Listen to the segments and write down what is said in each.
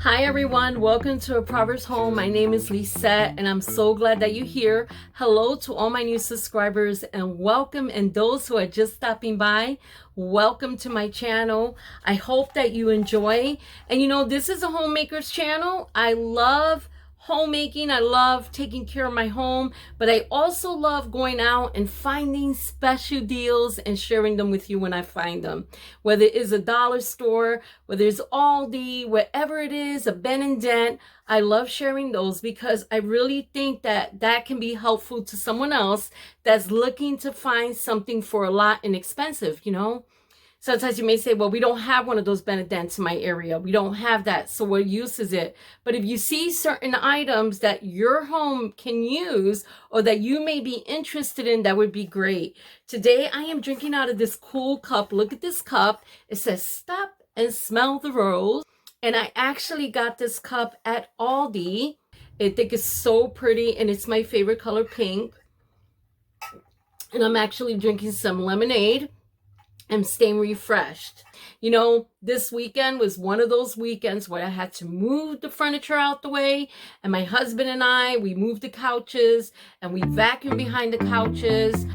Hi everyone, welcome to A Proverbs Home. My name is Lisette and I'm so glad that you're here. Hello to all my new subscribers and welcome, and those who are just stopping by, welcome to my channel. I hope that you enjoy. And you know, this is a homemaker's channel. I love homemaking. I love taking care of my home, but I also love going out and finding special deals and sharing them with you when I find them. Whether it is a dollar store, whether it's Aldi, wherever it is, a Ben and Dent, I love sharing those because I really think that that can be helpful to someone else that's looking to find something for a lot inexpensive, you know? Sometimes you may say, well, we don't have one of those Ben and Dents in my area. We don't have that. So what use is it? But if you see certain items that your home can use or that you may be interested in, that would be great. Today, I am drinking out of this cool cup. Look at this cup. It says, "Stop and smell the rose." And I actually got this cup at Aldi. I think it's so pretty and it's my favorite color, pink. And I'm actually drinking some lemonade. I'm staying refreshed. You know, this weekend was one of those weekends where I had to move the furniture out the way, and my husband and I, we moved the couches and we vacuumed behind the couches.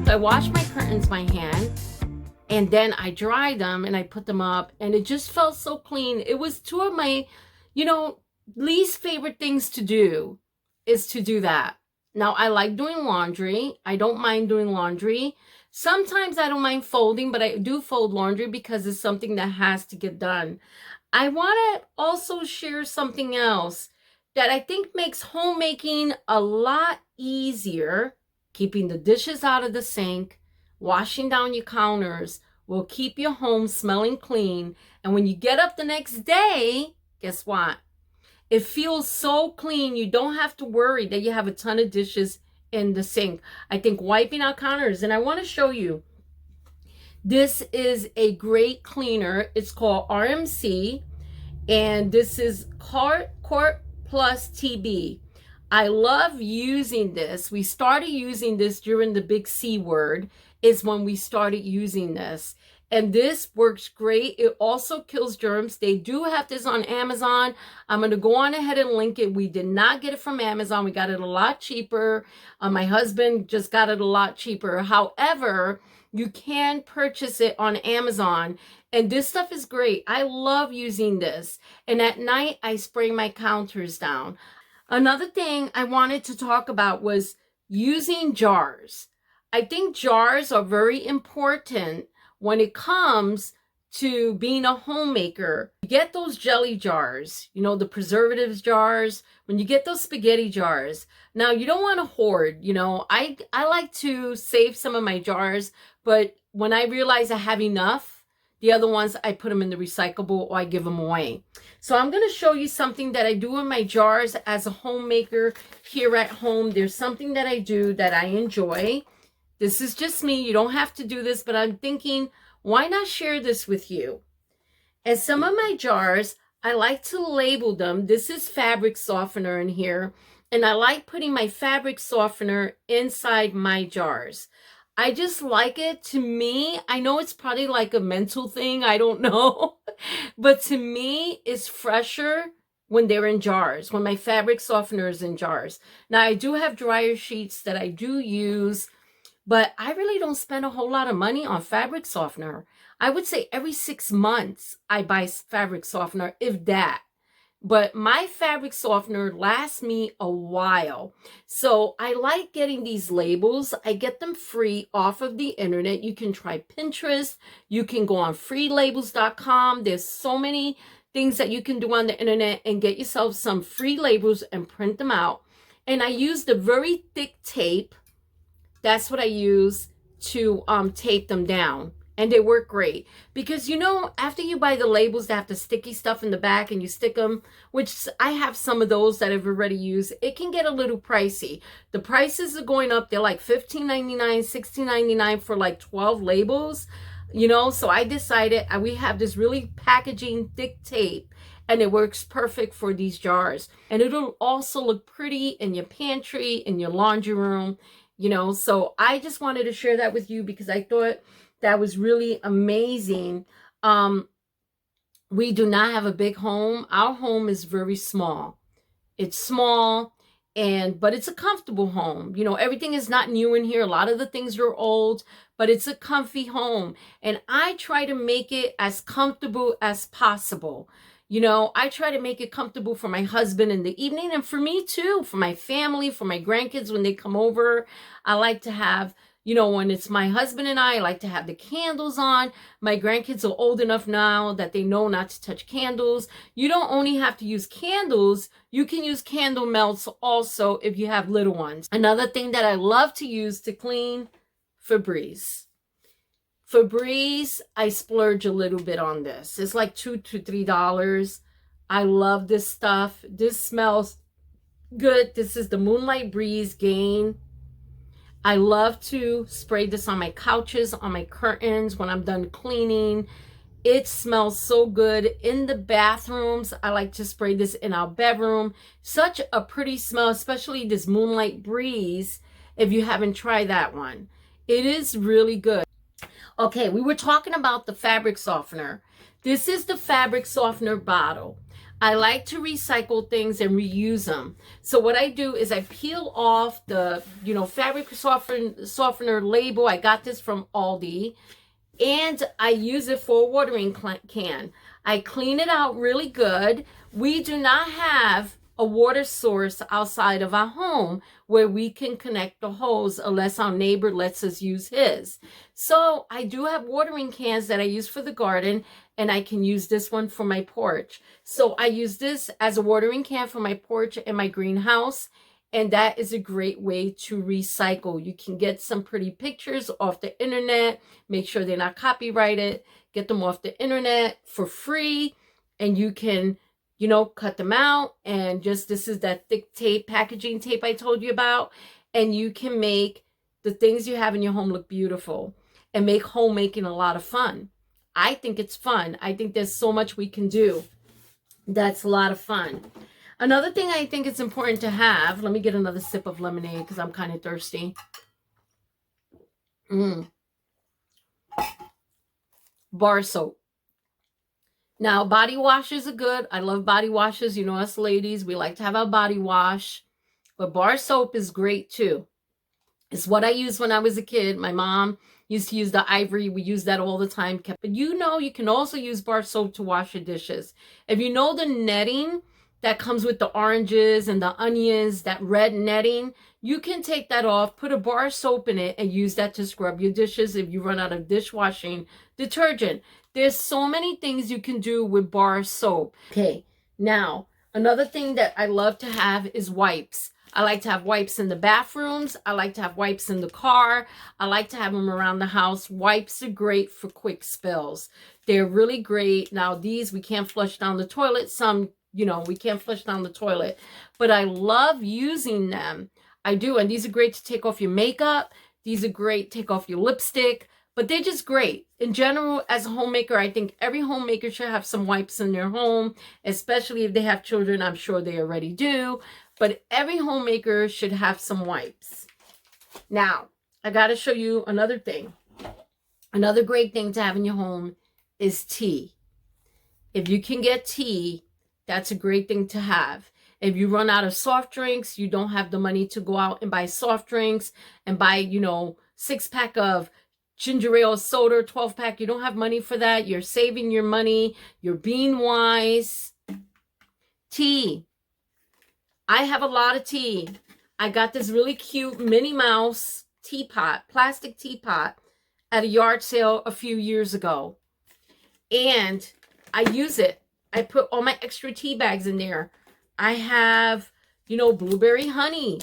I washed my curtains by hand and then I dried them and I put them up, and it just felt so clean. It was two of my, least favorite things to do is to do that. Now, I like doing laundry. I don't mind doing laundry. Sometimes I don't mind folding, but I do fold laundry because it's something that has to get done. I want to also share something else that I think makes homemaking a lot easier. Keeping the dishes out of the sink, washing down your counters will keep your home smelling clean. And when you get up the next day, guess what? It feels so clean. You don't have to worry that you have a ton of dishes in the sink. I think wiping out counters, and I want to show you. This is a great cleaner. It's called RMC, and this is Quart Plus TB. I love using this. We started using this during the big C word is when we started using this. And this works great. It also kills germs. They do have this on Amazon. I'm going to go on ahead and link it. We did not get it from Amazon. We got it a lot cheaper. My husband just got it a lot cheaper. However, you can purchase it on Amazon. And this stuff is great. I love using this. And at night, I spray my counters down. Another thing I wanted to talk about was using jars. I think jars are very important when it comes to being a homemaker. You get those jelly jars, the preservatives jars, when you get those spaghetti jars. Now, you don't want to hoard, I like to save some of my jars, but when I realize I have enough, the other ones, I put them in the recyclable or I give them away. So I'm going to show you something that I do in my jars as a homemaker here at home. There's something that I do that I enjoy. This is just me. You don't have to do this, but I'm thinking, why not share this with you? And some of my jars, I like to label them. This is fabric softener in here. And I like putting my fabric softener inside my jars. I just like it. To me, I know it's probably like a mental thing, I don't know. But to me, it's fresher when they're in jars, when my fabric softener is in jars. Now, I do have dryer sheets that I do use, but I really don't spend a whole lot of money on fabric softener. I would say every 6 months, I buy fabric softener, if that. But my fabric softener lasts me a while. So I like getting these labels. I get them free off of the internet. You can try Pinterest. You can go on freelabels.com. There's so many things that you can do on the internet and get yourself some free labels and print them out. And I use the very thick tape. That's what I use to tape them down. And they work great because, you know, after you buy the labels that have the sticky stuff in the back and you stick them, which I have some of those that I've already used, it can get a little pricey. The prices are going up. They're like $15.99, $16.99 for like 12 labels, you know. So I decided we have this really packaging thick tape, and it works perfect for these jars. And it'll also look pretty in your pantry, in your laundry room, you know. So I just wanted to share that with you because I thought that was really amazing. We do not have a big home. Our home is very small. It's small, but it's a comfortable home. You know, everything is not new in here. A lot of the things are old, but it's a comfy home. And I try to make it as comfortable as possible. You know, I try to make it comfortable for my husband in the evening and for me too, for my family, for my grandkids when they come over. I like to have, you know, when it's my husband and I like to have the candles on. My grandkids are old enough now that they know not to touch candles. You don't only have to use candles. You can use candle melts also if you have little ones. Another thing that I love to use to clean, Febreze. Febreze, I splurge a little bit on this. It's like $2 to $3. I love this stuff. This smells good. This is the Moonlight Breeze Gain. I love to spray this on my couches, on my curtains when I'm done cleaning. It smells so good. In the bathrooms, I like to spray this in our bedroom. Such a pretty smell, especially this Moonlight Breeze, if you haven't tried that one. It is really good. Okay, we were talking about the fabric softener. This is the fabric softener bottle. I like to recycle things and reuse them. So what I do is I peel off the, you know, fabric softener label. I got this from Aldi, and I use it for a watering can. I clean it out really good. We do not have a water source outside of our home where we can connect the hose unless our neighbor lets us use his. So I do have watering cans that I use for the garden, and I can use this one for my porch. So I use this as a watering can for my porch and my greenhouse, and that is a great way to recycle. You can get some pretty pictures off the internet, make sure they're not copyrighted, get them off the internet for free, and you can, you know, cut them out. And just, this is that thick tape, packaging tape I told you about, and you can make the things you have in your home look beautiful and make homemaking a lot of fun. I think it's fun. I think there's so much we can do that's a lot of fun. Another thing I think it's important to have, let me get another sip of lemonade because I'm kind of thirsty. Bar soap. Now, body washes are good. I love body washes. You know, us ladies, we like to have our body wash. But bar soap is great too. It's what I used when I was a kid. My mom used to use the Ivory. We use that all the time. But you know, you can also use bar soap to wash your dishes. If you know the netting that comes with the oranges and the onions, that red netting, you can take that off, put a bar soap in it, and use that to scrub your dishes if you run out of dishwashing detergent. There's so many things you can do with bar soap. Okay, now, another thing that I love to have is wipes. I like to have wipes in the bathrooms. I like to have wipes in the car. I like to have them around the house. Wipes are great for quick spills. They're really great. Now, these, we can't flush down the toilet. Some, you know, we can't flush down the toilet. But I love using them. I do. And these are great to take off your makeup. These are great to take off your lipstick. But they're just great. In general, as a homemaker, I think every homemaker should have some wipes in their home, especially if they have children. I'm sure they already do. But every homemaker should have some wipes. Now, I got to show you another thing. Another great thing to have in your home is tea. If you can get tea, that's a great thing to have. If you run out of soft drinks, you don't have the money to go out and buy soft drinks and buy, you know, 6-pack of ginger ale soda, 12-pack. You don't have money for that. You're saving your money. You're being wise. Tea. I have a lot of tea. I got this really cute Minnie Mouse teapot, plastic teapot, at a yard sale a few years ago. And I use it. I put all my extra tea bags in there. I have, you know, blueberry honey.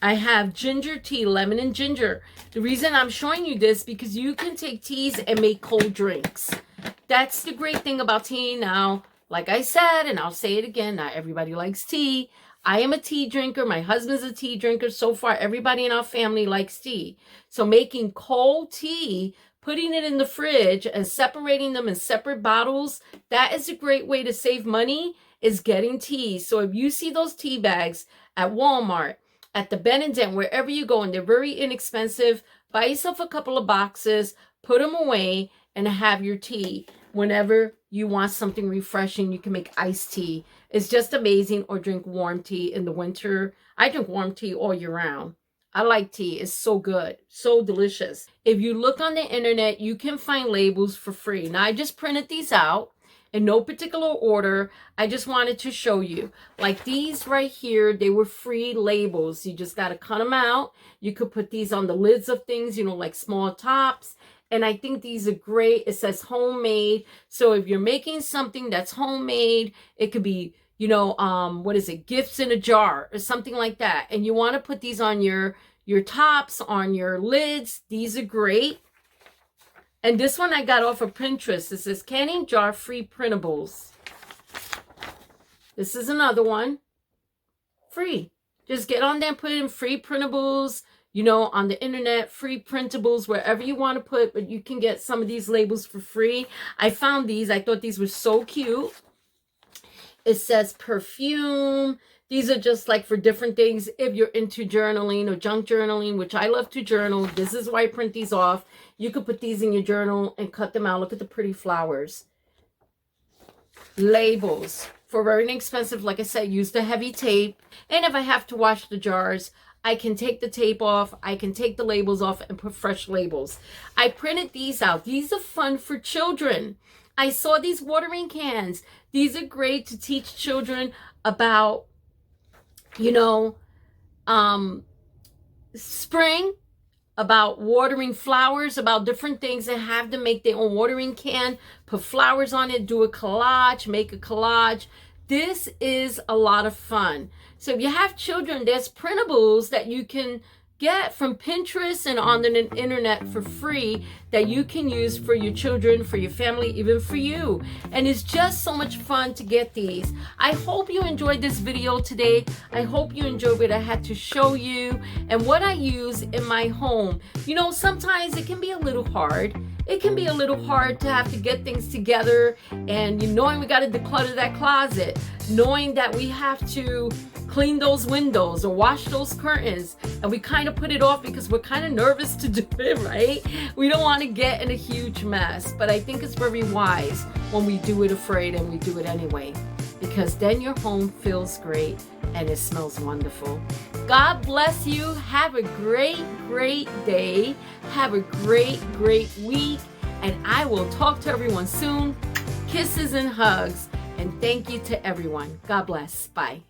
I have ginger tea, lemon and ginger. The reason I'm showing you this, because you can take teas and make cold drinks. That's the great thing about tea. Now, like I said, and I'll say it again, not everybody likes tea. I am a tea drinker. My husband's a tea drinker. So far, everybody in our family likes tea. So making cold tea, putting it in the fridge and separating them in separate bottles, that is a great way to save money, is getting tea. So if you see those tea bags at Walmart, at the Ben & Dent, wherever you go, and they're very inexpensive, buy yourself a couple of boxes, put them away, and have your tea. Whenever you want something refreshing, you can make iced tea. It's just amazing. Or drink warm tea in the winter. I drink warm tea all year round. I like tea. It's so good. So delicious. If you look on the internet, you can find labels for free. Now, I just printed these out in no particular order. I just wanted to show you. Like these right here, they were free labels. You just got to cut them out. You could put these on the lids of things, you know, like small tops. And I think these are great. It says homemade. So if you're making something that's homemade, it could be, you know, what is it? Gifts in a jar or something like that. And you want to put these on your tops, on your lids. These are great. And this one I got off of Pinterest. It says canning jar free printables. This is another one. Free. Just get on there and put in free printables. You know, on the internet, free printables, wherever you want to put, but you can get some of these labels for free. I found these. I thought these were so cute. It says perfume. These are just like for different things. If you're into journaling or junk journaling, which I love to journal, this is why I print these off. You could put these in your journal and cut them out. Look at the pretty flowers. Labels. For very inexpensive, like I said, use the heavy tape. And if I have to wash the jars, I can take the tape off. I can take the labels off and put fresh labels. I printed these out. These are fun for children. I saw these watering cans. These are great to teach children about, you know, spring, about watering flowers, about different things, and have them make their own watering can, put flowers on it, do a collage, make a collage. This is a lot of fun. So if you have children, there's printables that you can get from Pinterest and on the internet for free that you can use for your children, for your family, even for you. And it's just so much fun to get these. I hope you enjoyed this video today. I hope you enjoyed what I had to show you and what I use in my home. You know, sometimes it can be a little hard. It can be a little hard to have to get things together, and knowing we got to declutter that closet, knowing that we have to clean those windows or wash those curtains, and we kind of put it off because we're kind of nervous to do it, right? We don't want to get in a huge mess, but I think it's very wise when we do it afraid and we do it anyway, because then your home feels great and it smells wonderful. God bless you. Have a great, great day. Have a great, great week. And I will talk to everyone soon. Kisses and hugs. And thank you to everyone. God bless. Bye.